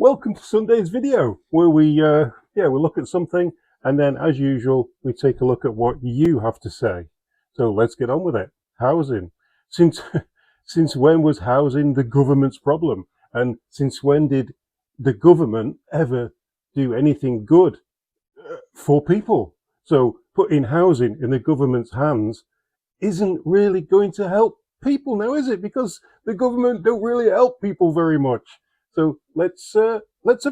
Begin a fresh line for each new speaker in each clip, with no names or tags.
welcome to Sunday's video, where we look at something, and then as usual we take a look at what you have to say. So let's get on with it. Housing. Since when was housing the government's problem? And since when did the government ever do anything good for people? So putting housing in the government's hands isn't really going to help people now, is it? Because the government don't really help people very much. So let's have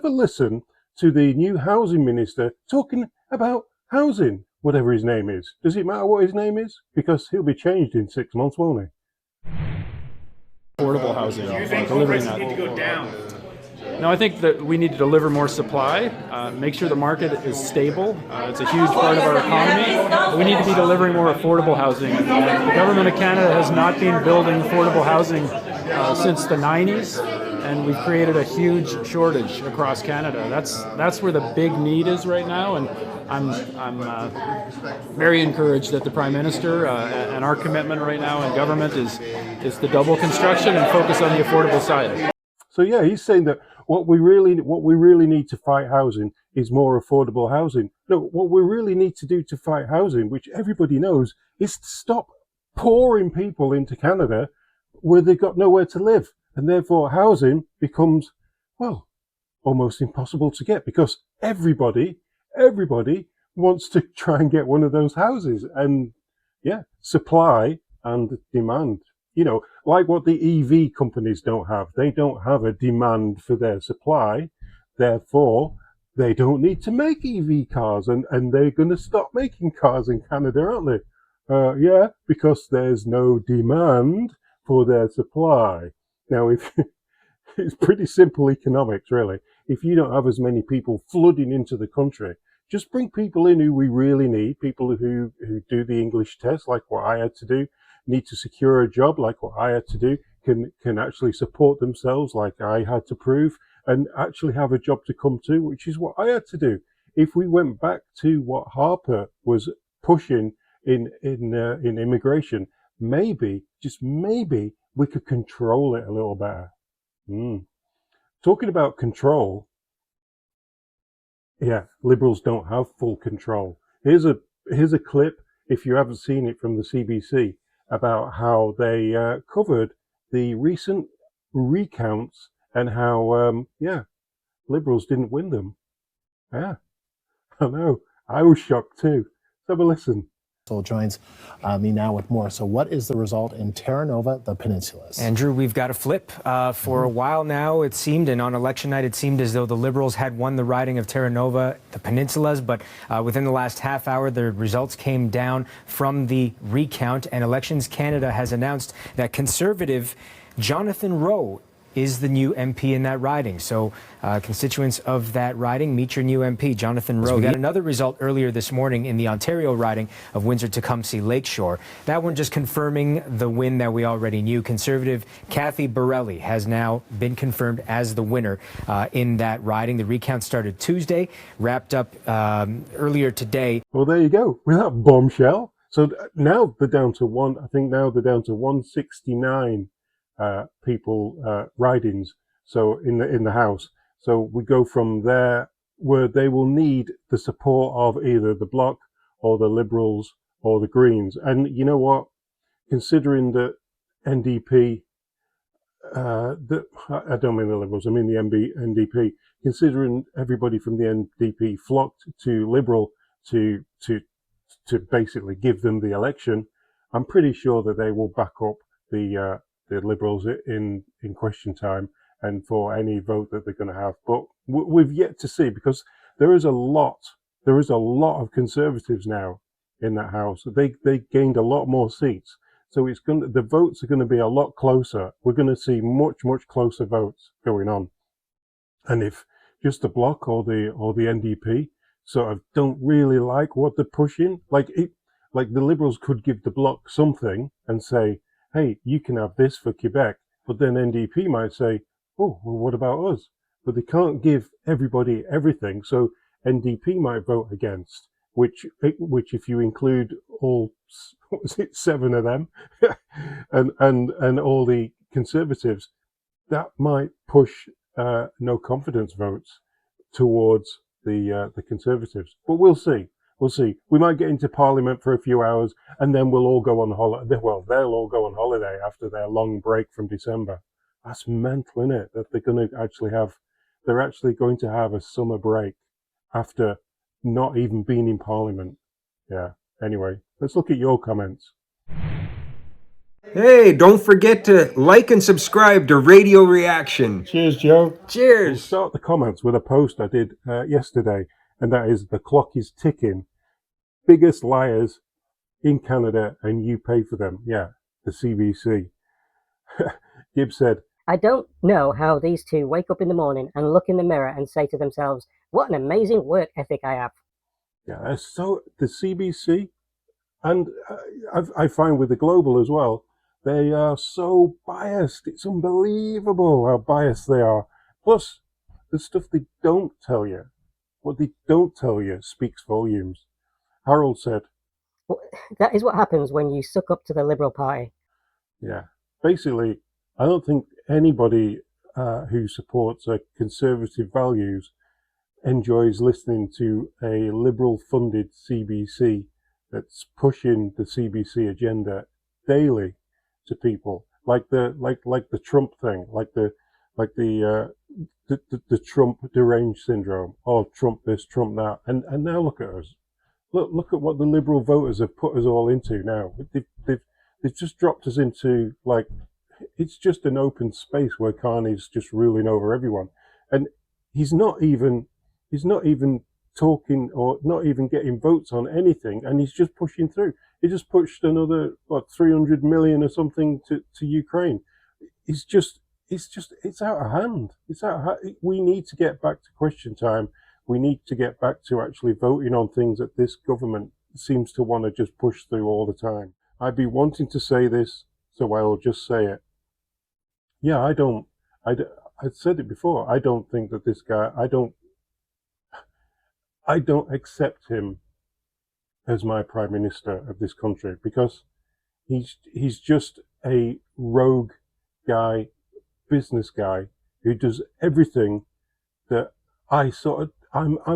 a listen to the new housing minister talking about housing, whatever his name is. Does it matter what his name is? Because he'll be changed in 6 months, won't he?
Affordable housing.
Do you think home prices need to go down?
No, I think that we need to deliver more supply, make sure the market is stable. It's a huge part of our economy. We need to be delivering more affordable housing. The government of Canada has not been building affordable housing since the 90s, and we've created a huge shortage across Canada. That's where the big need is right now, and I'm very encouraged that the Prime Minister and our commitment right now in government is to double construction and focus on the affordable side.
So yeah, he's saying that what we really need to fight housing is more affordable housing. No, what we really need to do to fight housing, which everybody knows, is to stop pouring people into Canada where they've got nowhere to live. And therefore housing becomes, well, almost impossible to get, because everybody wants to try and get one of those houses. And yeah, supply and demand. You know, like what the EV companies don't have. They don't have a demand for their supply. Therefore, they don't need to make EV cars, and they're going to stop making cars in Canada, aren't they? Yeah, because there's no demand for their supply. Now, if it's pretty simple economics, really. If you don't have as many people flooding into the country, just bring people in who we really need, people who do the English test, like what I had to do, need to secure a job, like what I had to do, can actually support themselves, like I had to prove, and actually have a job to come to, which is what I had to do. If we went back to what Harper was pushing in immigration, maybe, just maybe, we could control it a little better. Talking about control, yeah, Liberals don't have full control. Here's a clip, if you haven't seen it, from the CBC, about how they covered the recent recounts and how, Liberals didn't win them. Yeah, I know. I was shocked too. Let's have a listen.
Joins me now with more. So what is the result in Terra Nova, the peninsulas?
Andrew, we've got a flip. For a while now, it seemed, and on election night, it seemed as though the Liberals had won the riding of Terra Nova, the peninsulas, but within the last half hour, the results came down from the recount, and Elections Canada has announced that Conservative Jonathan Rowe is the new MP in that riding. So constituents of that riding, meet your new MP, Jonathan Rowe. We got another result earlier this morning in the Ontario riding of Windsor-Tecumseh Lakeshore. That one just confirming the win that we already knew. Conservative Kathy Borelli has now been confirmed as the winner in that riding. The recount started Tuesday, wrapped up earlier today.
Well, there you go, with that bombshell. So now they're down to one, I think now they're down to 169 people ridings, so in the House. So we go from there, where they will need the support of either the Bloc or the Liberals or the Greens. And you know what, considering that NDP, I don't mean the Liberals, I mean the NDP, considering everybody from the NDP flocked to Liberal to basically give them the election, I'm pretty sure that they will back up the Liberals in question time and for any vote that they're going to have. But we've yet to see, because there is a lot of Conservatives now in that House. They gained a lot more seats, so the votes are going to be a lot closer. We're going to see much closer votes going on. And if just the Bloc or the NDP sort of don't really like what they're pushing, like the Liberals could give the Bloc something and say, hey, you can have this for Quebec, but then NDP might say, oh, well, what about us? But they can't give everybody everything, so NDP might vote against, which if you include all, what was it, 7 of them, and all the Conservatives, that might push no confidence votes towards the Conservatives. But we'll see. We'll see. We might get into Parliament for a few hours, and then we'll all go on holiday. Well, they'll all go on holiday after their long break from December. That's mental, isn't it? That they're actually going to have a summer break after not even being in Parliament. Yeah. Anyway, let's look at your comments.
Hey, don't forget to like and subscribe to Radio Reaction.
Cheers, Joe. We'll
Cheers.
start the comments with a post I did yesterday, and that is "The clock is ticking. Biggest liars in Canada, and you pay for them." Yeah, the CBC. Gibbs said,
I don't know how these two wake up in the morning and look in the mirror and say to themselves, what an amazing work ethic I have.
yeah, so the CBC, and I find with the Global as well, they are so biased. It's unbelievable how biased they are. Plus, the stuff they don't tell you, what they don't tell you speaks volumes. Harold said,
Well, that is what happens when you suck up to the Liberal Party.
yeah, basically, I don't think anybody who supports conservative values enjoys listening to a Liberal-funded CBC that's pushing the CBC agenda daily to people, like the Trump thing, like the Trump deranged syndrome. Oh, Trump this, Trump that, and now look at us. Look at what the Liberal voters have put us all into now. They've just dropped us into, like, it's just an open space where Carney's just ruling over everyone, and he's not even talking or not even getting votes on anything, and he's just pushing through. He just pushed another 300 million or something to Ukraine. It's out of hand. It's out of hand. We need to get back to question time. We need to get back to actually voting on things that this government seems to want to just push through all the time. I'd be wanting to say this, so I'll just say it. Yeah, I said it before. I don't think that this guy, I don't accept him as my prime minister of this country, because he's just a rogue guy, business guy, who does everything that I'm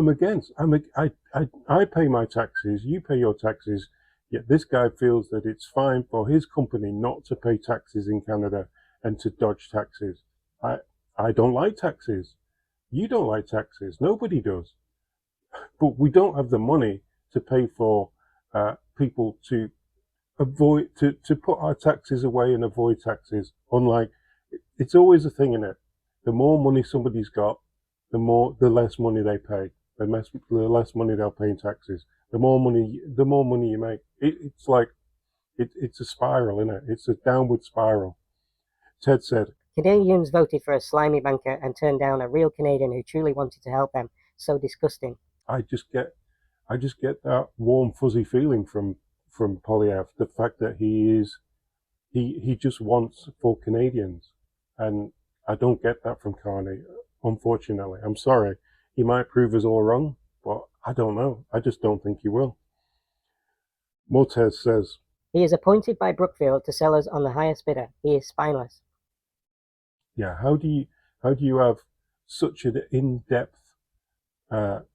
against. I pay my taxes, you pay your taxes, yet this guy feels that it's fine for his company not to pay taxes in Canada and to dodge taxes. I don't like taxes. You don't like taxes. Nobody does. But we don't have the money to pay for people to avoid, to put our taxes away and avoid taxes. Unlike, it's always a thing in it. The more money somebody's got, the less money they pay. The less money they'll pay in taxes. The more money you make. It's like, it's a spiral, isn't it? It's a downward spiral. Ted said,
Canadians voted for a slimy banker and turned down a real Canadian who truly wanted to help them. So disgusting.
I just get that warm fuzzy feeling from Polyev, the fact that he just wants for Canadians, and I don't get that from Carney, unfortunately. I'm sorry, he might prove us all wrong, but I don't know. I just don't think he will. Mortez says,
he is appointed by Brookfield to sell us on the highest bidder. He is spineless.
Yeah, how do you have such an in-depth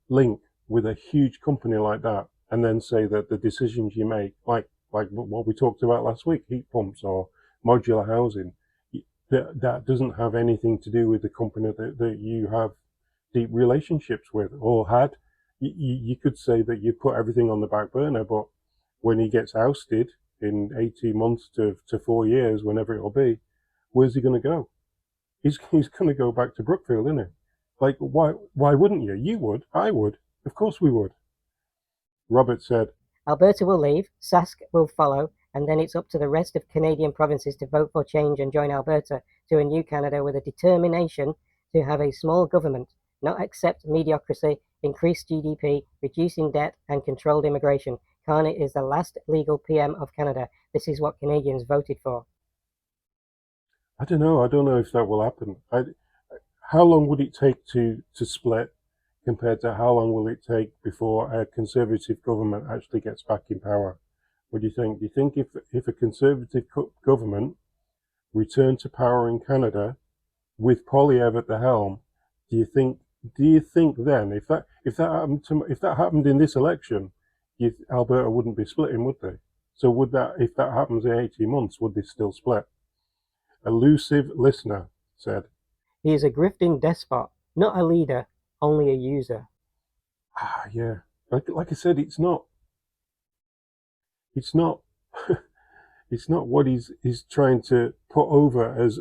link with a huge company like that, and then say that the decisions you make, like what we talked about last week, heat pumps or modular housing, that doesn't have anything to do with the company that you have deep relationships with or had. You could say that you put everything on the back burner, but when he gets ousted in 18 months to 4 years, whenever it'll be, where's he going to go? He's going to go back to Brookfield, isn't he? Like, why wouldn't you? You would. I would. Of course we would. Robert said,
Alberta will leave, Sask will follow, and then it's up to the rest of Canadian provinces to vote for change and join Alberta to a new Canada with a determination to have a small government, not accept mediocrity, increase GDP, reducing debt, and controlled immigration. Carney is the last legal PM of Canada. This is what Canadians voted for.
I don't know if that will happen. How long would it take to split, compared to how long will it take before a conservative government actually gets back in power? What do you think? Do you think if a conservative government returned to power in Canada, with Polyev at the helm, do you think then if that happened in this election, Alberta wouldn't be splitting, would they? So would that, if that happens in 18 months, would they still split? Elusive listener said,
He is a grifting despot, not a leader, only a user.
yeah, like I said, it's not it's not what he's trying to put over as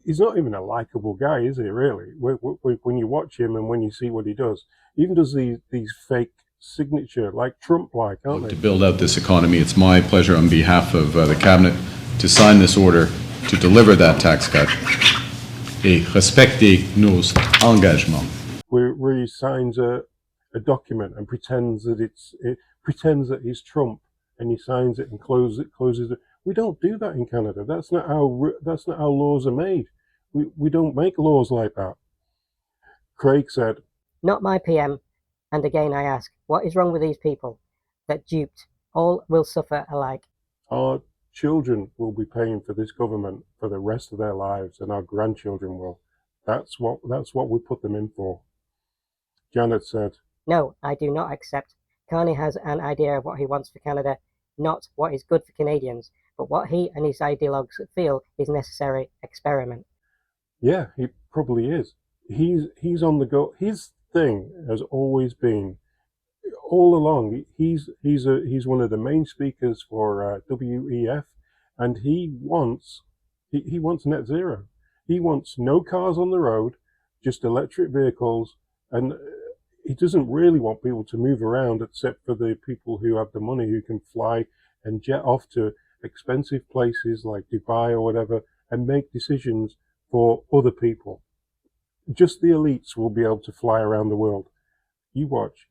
he's not even a likable guy, is he? Really, when you watch him and when you see what he does, he even does these fake signature like Trump-like, aren't they?
To build out this economy, it's my pleasure on behalf of the cabinet to sign this order to deliver that tax cut et respecter nos engagements.
Where he signs a document and pretends that he's Trump, and he signs it and closes it. We don't do that in Canada. That's not how laws are made. We don't make laws like that. Craig said,
Not my PM. And again I ask, what is wrong with these people that duped? All will suffer alike.
our children will be paying for this government for the rest of their lives, and our grandchildren will. That's what we put them in for. Janet said,
No, I do not accept. Carney has an idea of what he wants for Canada, not what is good for Canadians, but what he and his ideologues feel is necessary experiment.
yeah, he probably is. He's on the go. His thing has always been, all along, he's one of the main speakers for WEF, and he wants net zero. He wants no cars on the road, just electric vehicles, and he doesn't really want people to move around except for the people who have the money, who can fly and jet off to expensive places like Dubai or whatever and make decisions for other people. Just the elites will be able to fly around the world. You watch.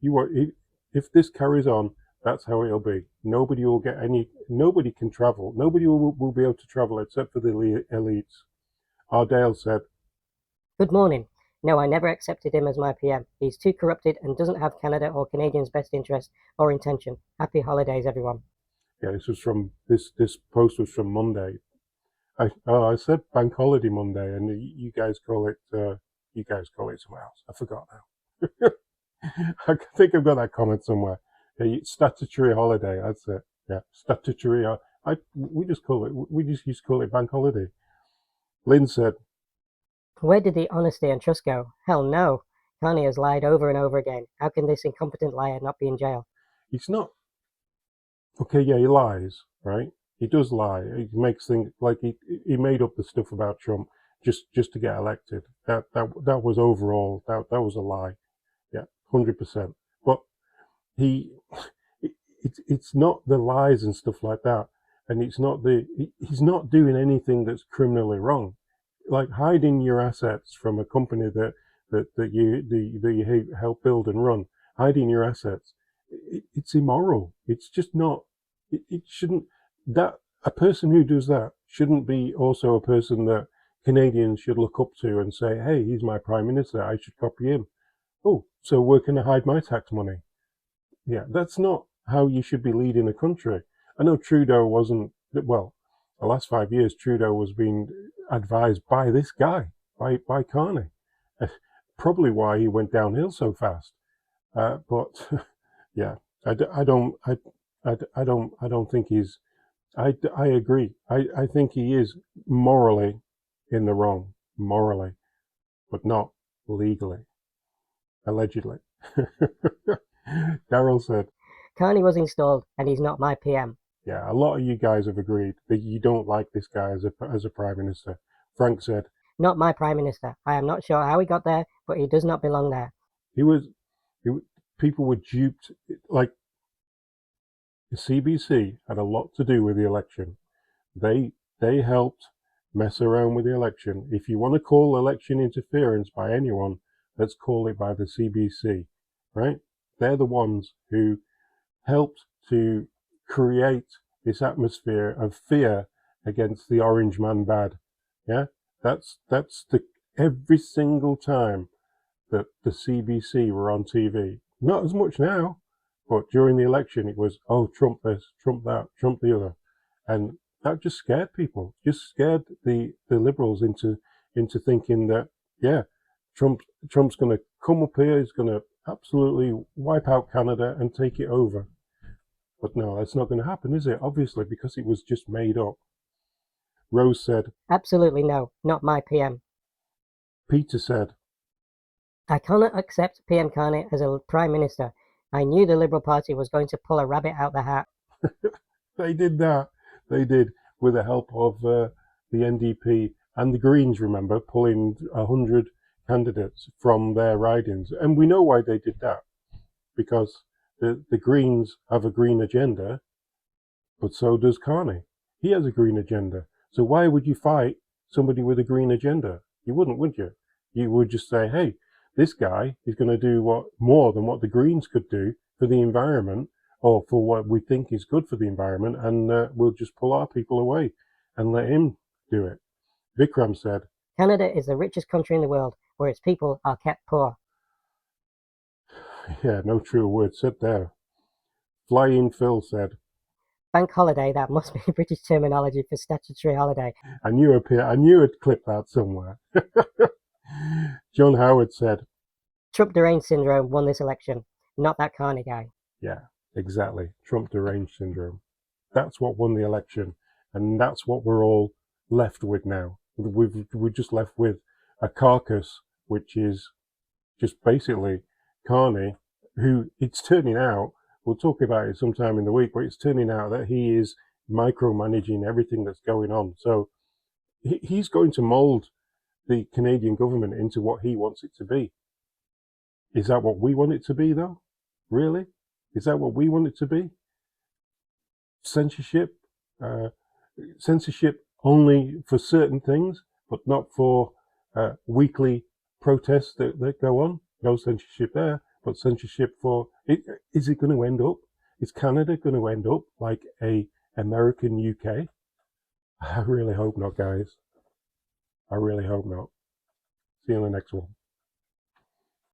If this carries on, that's how it'll be. Nobody can travel. Nobody will be able to travel except for the elites. Ardale said,
Good morning. No, I never accepted him as my PM. He's too corrupted and doesn't have Canada or Canadians' best interest or intention. Happy holidays, everyone.
Yeah, this post was from Monday. I said Bank Holiday Monday, and you guys call it somewhere else. I forgot now. I think I've got that comment somewhere. Statutory holiday. That's it. Yeah, statutory. We just used to call it Bank Holiday. Lynn said,
Where did the honesty and trust go? Hell no. Carney has lied over and over again. How can this incompetent liar not be in jail?
He's not. Okay, yeah, he lies, right? He does lie. He makes things like he made up the stuff about Trump just to get elected. That was overall that was a lie. Yeah, 100%. But it's not the lies and stuff like that, and he's not doing anything that's criminally wrong, like hiding your assets from a company that you help build and run. Hiding your assets, it's immoral. It's just not. It shouldn't. That a person who does that shouldn't be also a person that Canadians should look up to and say, "Hey, he's my prime minister. I should copy him." Oh, so where can I hide my tax money? Yeah, that's not how you should be leading a country. I know Trudeau wasn't, well, the last 5 years, Trudeau was being advised by this guy, by Carney. Probably why he went downhill so fast. But yeah, I don't think he's, I agree. I think he is morally in the wrong, morally, but not legally. Allegedly. Daryl said,
Carney was installed and he's not my PM.
yeah, a lot of you guys have agreed that you don't like this guy as a prime minister. Frank said,
Not my prime minister. I am not sure how he got there, but he does not belong there.
People were duped. Like, the CBC had a lot to do with the election. They helped mess around with the election. If you want to call election interference by anyone, let's call it by the CBC, right? They're the ones who helped to create this atmosphere of fear against the orange man bad. Yeah, that's every single time that the CBC were on TV. Not as much now, but during the election it was, oh, Trump this, Trump that, Trump the other, and that just scared people. Just scared the Liberals into into thinking that, yeah, Trump's going to come up here, he's going to absolutely wipe out Canada and take it over. But no, that's not going to happen, is it? Obviously, because it was just made up. Rose said.
Absolutely no, not my PM.
Peter said.
I cannot accept PM Carney as a Prime Minister. I knew the Liberal Party was going to pull a rabbit out the hat.
They did that. They did, with the help of the NDP and the Greens, remember, pulling 100 candidates from their ridings. And we know why they did that. Because the Greens have a green agenda, but so does Carney. He has a green agenda. So why would you fight somebody with a green agenda? You wouldn't, would you? You would just say, hey, this guy is going to do more than what the Greens could do for the environment, or for what we think is good for the environment, and we'll just pull our people away and let him do it. Vikram said,
Canada is the richest country in the world, where its people are kept poor.
Yeah, no truer word said there. Flying Phil said,
Bank holiday, that must be British terminology for statutory holiday.
I knew I'd clip that somewhere. John Howard said,
Trump deranged syndrome won this election, not that Carney guy.
yeah, exactly. Trump deranged syndrome. That's what won the election, and that's what we're all left with now. We're just left with a carcass, which is just basically Carney, who it's turning out, we'll talk about it sometime in the week, but it's turning out that he is micromanaging everything that's going on. So he's going to mold the Canadian government into what he wants it to be. Is that what we want it to be, though? Really? Is that what we want it to be? Censorship? Censorship only for certain things, but not for weekly protests that go on? No censorship there, but censorship for... Is it going to end up? Is Canada going to end up like a American UK? I really hope not, guys. I really hope not. See you on the next one.